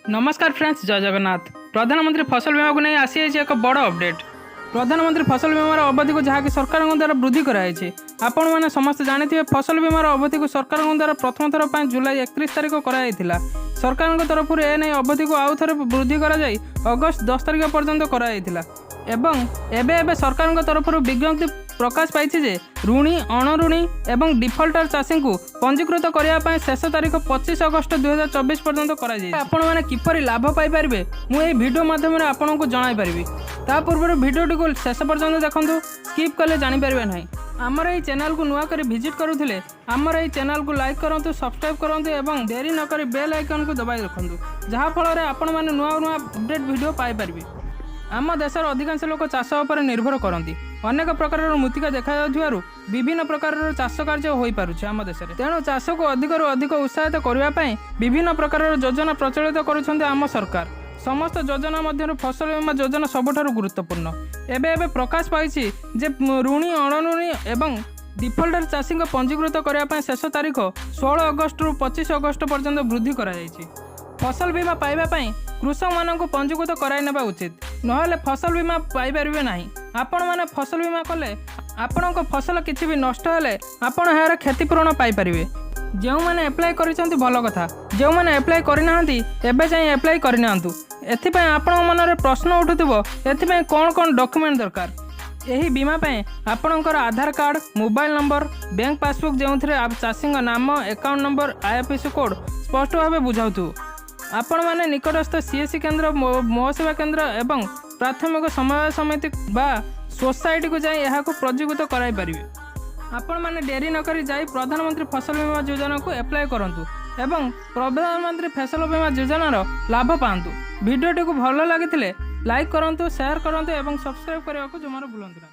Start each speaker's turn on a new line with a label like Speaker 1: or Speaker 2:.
Speaker 1: नमस्कार फ्रेंड्स, जय जगन्नाथ। प्रधानमंत्री फसल बीमा को नहीं आसी एक बड़ अपडेट। प्रधानमंत्री फसल बीमार अवधि को जहाँकि सरकार द्वारा वृद्धि कराई। आपण मैंने समस्त जानी फसल बीमार अवधि को सरकार द्वारा प्रथम थर पर जुलाई 31 तारिख कराई। सरकार तरफ एने अवधि को आउ थे वृद्धि कर अगस्त 10 तारिख पर्यंत कराई। एवं सरकार तरफ विज्ञप्ति प्रकाश पाई जे ऋणी अणऋणी एवं डिफल्टर चाषी को पंजीकृत करने शेष तारीख 25 अगस्त 2024 पर्यंत कर किपरि लाभ पाइपर मुझे भिडियो माध्यम आपको जन ता पूर्व भिडियोटी को शेष पर्यंत देखूँ, स्किप कले जापर ना। आमर ये चैनल को नुआ कर विजिट करुले आमर ये चैनल को लाइक करूँ, सब्सक्राइब करूँ और देरी नक बेल आइकन को दबाई रखुँ, जहाँफल आपण मैंने नुआ नुआ अपडेट भिडियो पाइपर। आम देशर अधिकांश लोक चाष उपर निर्भर करती। अनेक प्रकार मृत्तिका देखा विभिन्न प्रकार चाष कार्य हो पारुछे आम देश में। तेणु चाष को अधिक अधिक उत्साहित करने विभिन्न प्रकार योजना प्रचलित करुछन्ते आम सरकार। समस्त योजना मध्य फसल बीमा योजना सबुठारु गुरुत्वपूर्ण। एबे प्रकाश पाई जे ऋणी अणऋणी एवं डिफल्टर चाषी पंजीकृत करने शेष तारीख 16 अगस्त रु 25 अगस्त पर्यंत वृद्धि कराई। फसल बीमा पाइबापी कृषक मान पंजीकृत कराइने उचित, नहले फसल बीमा पाइपर ना। आपण मैंने फसल बीमा कले आपण फसल किसी भी नष्ट हेले आपण यार क्षतिपूरण पाइपर। जो मैंने एप्लाय करिसेंती भल कथा, जो मैंने एप्लाय करना एबे जाई एप्लाय करना। एथिपाई आपण मनरे प्रश्न उठुथिबो एथिपाई कोन कोन डॉक्यूमेंट दरकार। यही बीमा पाई आपणकर Aadhaar card, mobile number, bank passbook जो चाषी नाम, अकाउंट नंबर, IFSC कोड स्पष्ट भाव बुझाऊ। आपण मैंने निकटस्थ CSC केन्द्र, मोहसेवा केन्द्र एवं प्राथमिक समवाय समिति बा सोसाइटी को जाई यहां को पंजीकृत कराई पारिबे। आपण मैंने डेरी न करी जाई प्रधानमंत्री फसल बीमा योजना को एप्लाय करंतु एवं प्रधानमंत्री फसल बीमा योजनार लाभ पांतु। भिडियोटी को भल लगी लाइक करंतु, शेयर करंतु एवं सब्सक्राइब करने को जमार भूलंतु ना।